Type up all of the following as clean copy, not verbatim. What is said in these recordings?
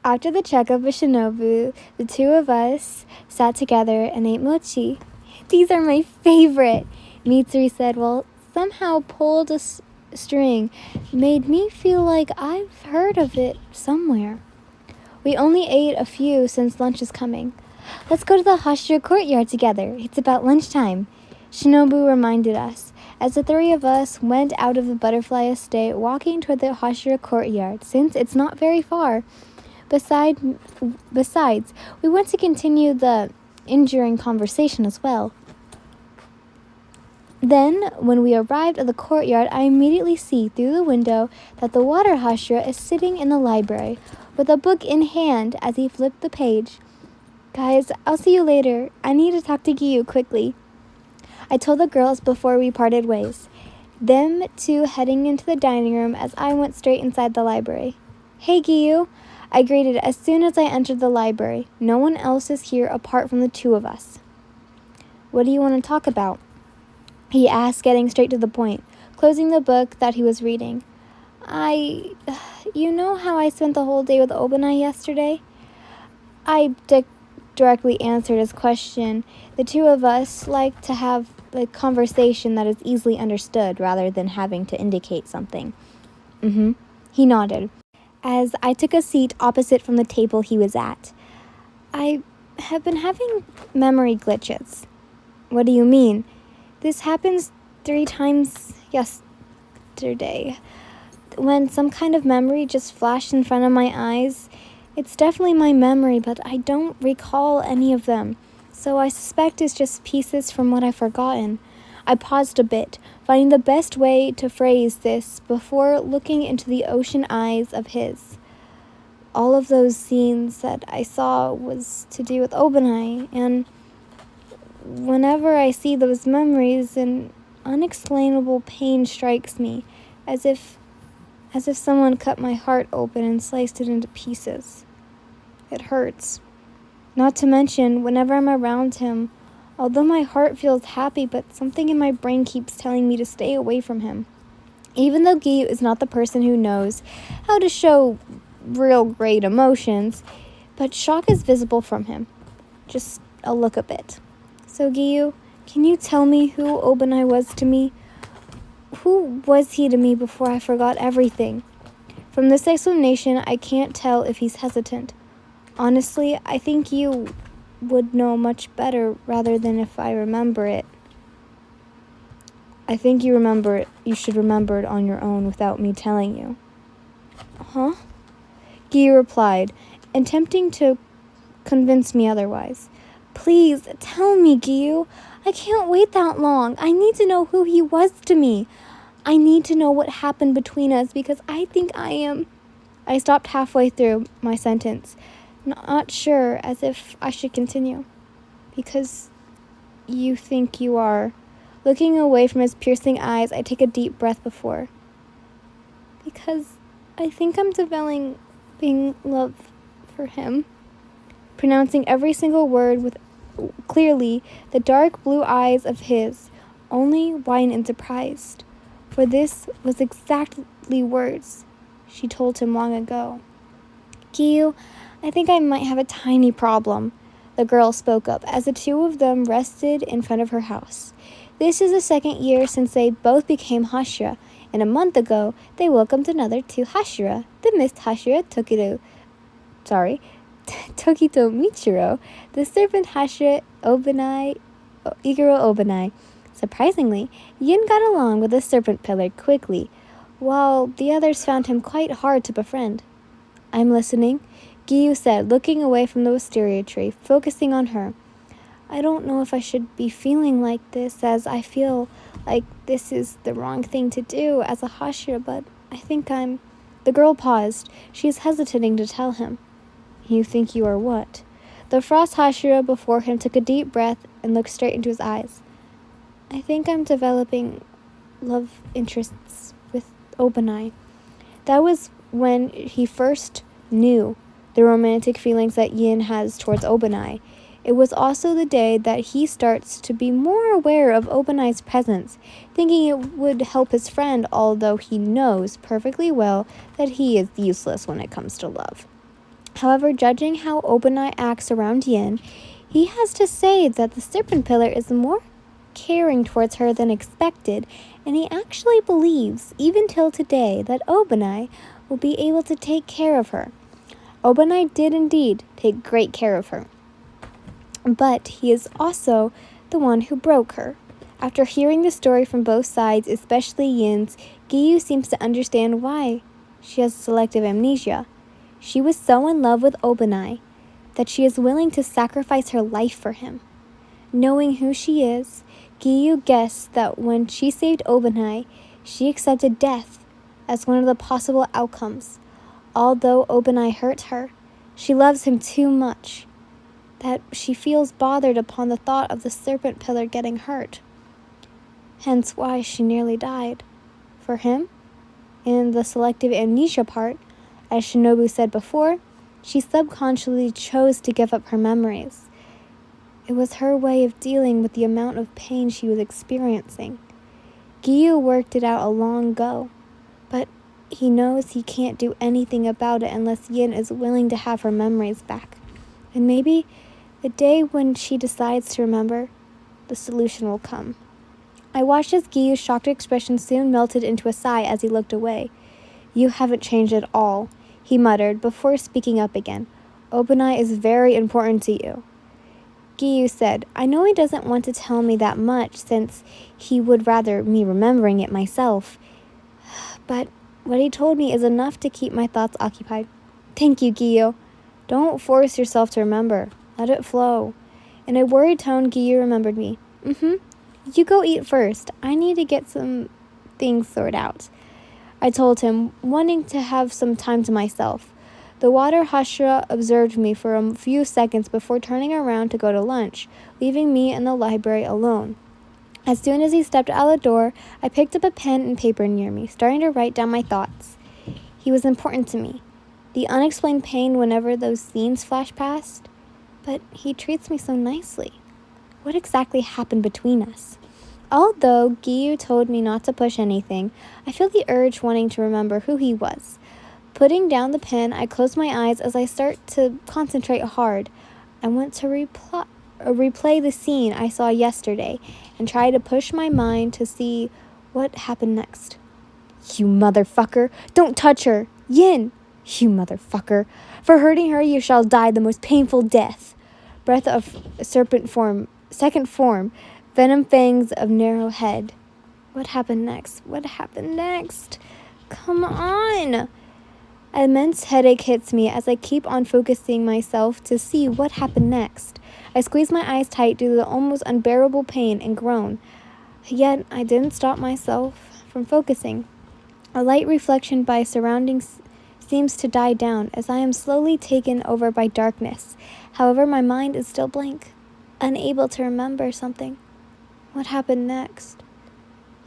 After the checkup with Shinobu, the two of us sat together and ate mochi. These are my favorite, Mitsuri said while somehow pulled a string. Made me feel like I've heard of it somewhere. We only ate a few since lunch is coming. Let's go to the Hashira courtyard together. It's about lunchtime, Shinobu reminded us, as the three of us went out of the butterfly estate walking toward the Hashira courtyard, since it's not very far. Besides, we want to continue the enduring conversation as well. Then, when we arrived at the courtyard, I immediately see through the window that the water Hashira is sitting in the library, with a book in hand as he flipped the page. Guys, I'll see you later. I need to talk to Giyu quickly, I told the girls before we parted ways, them two heading into the dining room as I went straight inside the library. Hey, Giyu, I greeted as soon as I entered the library. No one else is here apart from the two of us. What do you want to talk about? He asked, getting straight to the point, closing the book that he was reading. You know how I spent the whole day with Obanai yesterday? I directly answered his question. The two of us like to have a conversation that is easily understood rather than having to indicate something. He nodded, as I took a seat opposite from the table he was at. I have been having memory glitches. What do you mean? This happens 3 times yesterday. When some kind of memory just flashed in front of my eyes. It's definitely my memory, but I don't recall any of them. So I suspect it's just pieces from what I've forgotten. I paused a bit, finding the best way to phrase this before looking into the ocean eyes of his. All of those scenes that I saw was to do with Obanai, and whenever I see those memories, an unexplainable pain strikes me, as if someone cut my heart open and sliced it into pieces. It hurts. Not to mention, whenever I'm around him, although my heart feels happy, but something in my brain keeps telling me to stay away from him. Even though Giyu is not the person who knows how to show real great emotions, but shock is visible from him. Just a look a bit. So Giyu, can you tell me who Obanai was to me? Who was he to me before I forgot everything? From this explanation, I can't tell if he's hesitant. Honestly, I think you would know much better rather than if I remember it. I think you should remember it on your own without me telling you. Huh? Giyu replied, attempting to convince me otherwise. Please, tell me, Giyu. I can't wait that long. I need to know who he was to me. I need to know what happened between us because I think I am... I stopped halfway through my sentence, not sure as if I should continue. Because you think you are. Looking away from his piercing eyes, I take a deep breath before. Because I think I'm developing love for him. Pronouncing every single word with clearly the dark blue eyes of his, only wide and surprised. For this was exactly words she told him long ago. Giyu, I think I might have a tiny problem, the girl spoke up as the two of them rested in front of her house. This is the 2nd year since they both became Hashira, and a month ago they welcomed another 2 Hashira, the mist Hashira Tokito Michiro, the serpent Hashira Iguro Obanai. Surprisingly, Yin got along with the serpent pillar quickly, while the others found him quite hard to befriend. I'm listening, Giyu said, looking away from the wisteria tree, focusing on her. I don't know if I should be feeling like this, as I feel like this is the wrong thing to do as a Hashira, but I think I'm... The girl paused. She is hesitating to tell him. You think you are what? The frost Hashira before him took a deep breath and looked straight into his eyes. I think I'm developing love interests with Obanai. That was when he first knew the romantic feelings that Yin has towards Obanai. It was also the day that he starts to be more aware of Obanai's presence, thinking it would help his friend, although he knows perfectly well that he is useless when it comes to love. However, judging how Obanai acts around Yin, he has to say that the serpent pillar is more caring towards her than expected, and he actually believes, even till today, that Obanai will be able to take care of her. Obanai did indeed take great care of her, but he is also the one who broke her. After hearing the story from both sides, especially Yin's, Giyu seems to understand why she has selective amnesia. She was so in love with Obanai that she is willing to sacrifice her life for him. Knowing who she is, Giyu guessed that when she saved Obanai, she accepted death as one of the possible outcomes. Although Obanai hurt her, she loves him too much that she feels bothered upon the thought of the serpent pillar getting hurt. Hence why she nearly died. For him, in the selective amnesia part, as Shinobu said before, she subconsciously chose to give up her memories. It was her way of dealing with the amount of pain she was experiencing. Giyu worked it out a long ago, but he knows he can't do anything about it unless Yin is willing to have her memories back. And maybe the day when she decides to remember, the solution will come. I watched as Giyu's shocked expression soon melted into a sigh as he looked away. "You haven't changed at all," he muttered before speaking up again. "Obanai is very important to you." Giyu said, "I know he doesn't want to tell me that much since he would rather me remembering it myself. But what he told me is enough to keep my thoughts occupied." "Thank you, Giyu. Don't force yourself to remember. Let it flow." In a worried tone, Giyu remembered me. "You go eat first. I need to get some things sorted out," I told him, wanting to have some time to myself. The water Hashira observed me for a few seconds before turning around to go to lunch, leaving me in the library alone. As soon as he stepped out the door, I picked up a pen and paper near me, starting to write down my thoughts. He was important to me. The unexplained pain whenever those scenes flashed past. But he treats me so nicely. What exactly happened between us? Although Giyu told me not to push anything, I feel the urge wanting to remember who he was. Putting down the pen, I close my eyes as I start to concentrate hard. I want to replay the scene I saw yesterday and try to push my mind to see what happened next. "You motherfucker! Don't touch her! Yin! You motherfucker! For hurting her you shall die the most painful death. Breath of serpent form, second form, venom fangs of narrow head." What happened next? What happened next? Come on! An immense headache hits me as I keep on focusing myself to see what happened next. I squeeze my eyes tight due to the almost unbearable pain and groan. Yet I didn't stop myself from focusing. A light reflection by surroundings seems to die down as I am slowly taken over by darkness. However, my mind is still blank, unable to remember something. What happened next?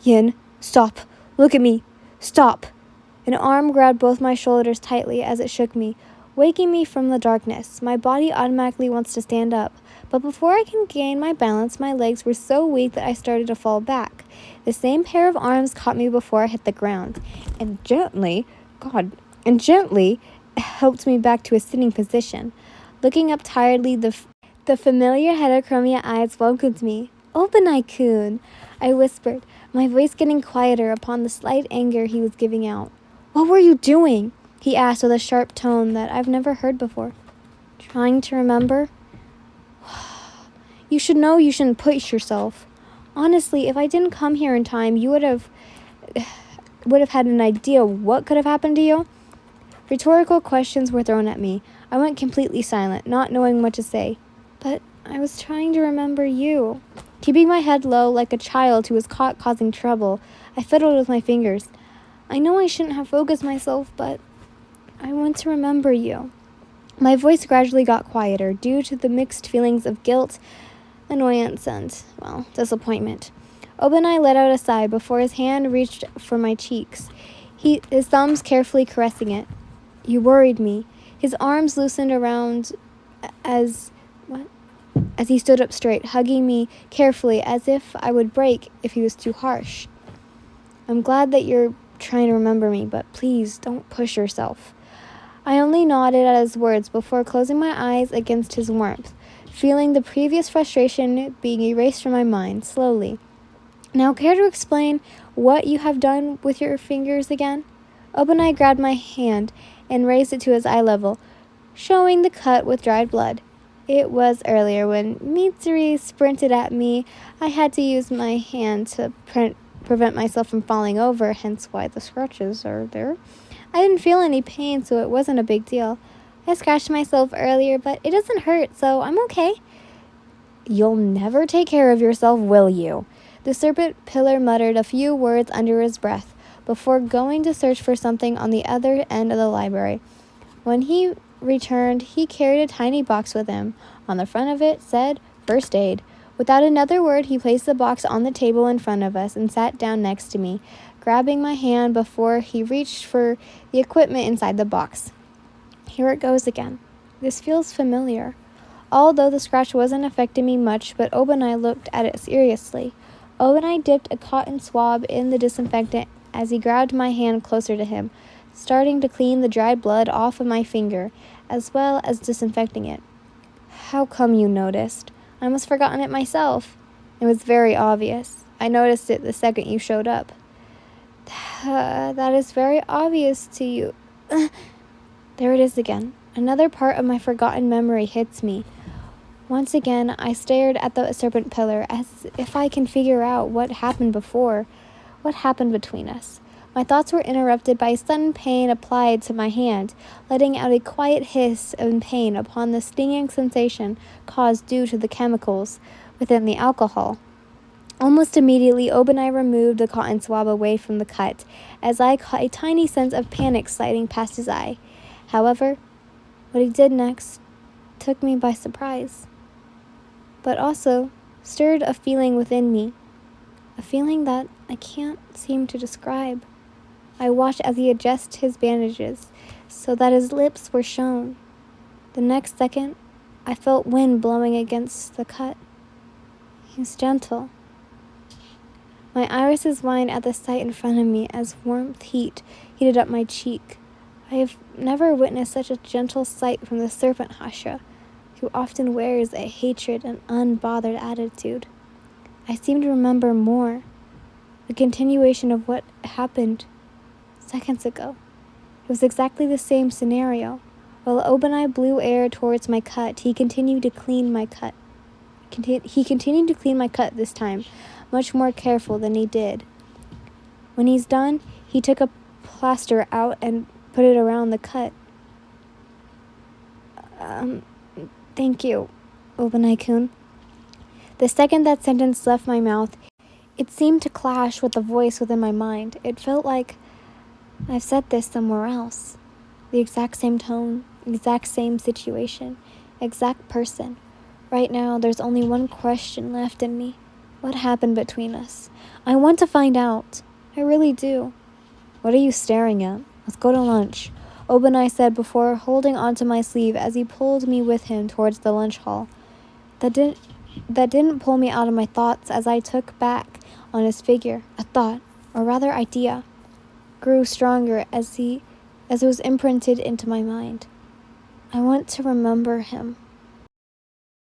"Yin, stop. Look at me. Stop." An arm grabbed both my shoulders tightly as it shook me, waking me from the darkness. My body automatically wants to stand up, but before I can gain my balance, my legs were so weak that I started to fall back. The same pair of arms caught me before I hit the ground, and gently helped me back to a sitting position. Looking up tiredly, the familiar heterochromia eyes welcomed me. "Obanai-kun," I whispered, my voice getting quieter upon the slight anger he was giving out. "What were you doing?" he asked with a sharp tone that I've never heard before. "Trying to remember?" "You should know you shouldn't push yourself. Honestly, if I didn't come here in time, you would have had an idea what could have happened to you." Rhetorical questions were thrown at me. I went completely silent, not knowing what to say. "But I was trying to remember you." Keeping my head low like a child who was caught causing trouble, I fiddled with my fingers. "I know I shouldn't have focused myself, but I want to remember you." My voice gradually got quieter due to the mixed feelings of guilt, annoyance, and, disappointment. Obanai let out a sigh before his hand reached for my cheeks, his thumbs carefully caressing it. "You worried me." His arms loosened around as he stood up straight, hugging me carefully as if I would break if he was too harsh. "I'm glad that you're trying to remember me, but please don't push yourself." I only nodded at his words before closing my eyes against his warmth, feeling the previous frustration being erased from my mind slowly. Now, care to explain what you have done with your fingers again? Obanai grabbed my hand and raised it to his eye level, showing the cut with dried blood. It was earlier when Mitsuri sprinted at me. I had to use my hand to prevent myself from falling over, hence why the scratches are there. I didn't feel any pain, so it wasn't a big deal. I scratched myself earlier, but it doesn't hurt, so I'm okay. You'll never take care of yourself, will you? The serpent pillar muttered a few words under his breath before going to search for something on the other end of the library. When he returned, he carried a tiny box with him. On the front of it said, "First Aid." Without another word, he placed the box on the table in front of us and sat down next to me, grabbing my hand before he reached for the equipment inside the box. Here it goes again. This feels familiar. Although the scratch wasn't affecting me much, but Obanai looked at it seriously. Obanai dipped a cotton swab in the disinfectant as he grabbed my hand closer to him, starting to clean the dried blood off of my finger, as well as disinfecting it. How come you noticed? I must have forgotten it myself. It was very obvious. I noticed it the second you showed up. That is very obvious to you. There it is again. Another part of my forgotten memory hits me. Once again, I stared at the serpent pillar as if I can figure out what happened before, what happened between us. My thoughts were interrupted by sudden pain applied to my hand, letting out a quiet hiss of pain upon the stinging sensation caused due to the chemicals within the alcohol. Almost immediately, Obanai removed the cotton swab away from the cut, as I caught a tiny sense of panic sliding past his eye. However, what he did next took me by surprise, but also stirred a feeling within me, a feeling that I can't seem to describe. I watched as he adjusted his bandages so that his lips were shown. The next second, I felt wind blowing against the cut. He was gentle. My irises whined at the sight in front of me as warmth heated up my cheek. I have never witnessed such a gentle sight from the serpent Hasha, who often wears a hatred and unbothered attitude. I seem to remember more, a continuation of what happened seconds ago. It was exactly the same scenario. While Obanai blew air towards my cut, he continued to clean my cut. This time, much more careful than he did. When he's done, he took a plaster out and put it around the cut. Thank you, Obanai-kun. The second that sentence left my mouth, it seemed to clash with the voice within my mind. It felt like I've said this somewhere else. The exact same tone, exact same situation, exact person. Right now, there's only one question left in me. What happened between us? I want to find out. I really do. What are you staring at? Let's go to lunch, Obanai said before holding onto my sleeve as he pulled me with him towards the lunch hall. That didn't pull me out of my thoughts as I took back on his figure. A thought, or rather idea, grew stronger as it was imprinted into my mind. I want to remember him.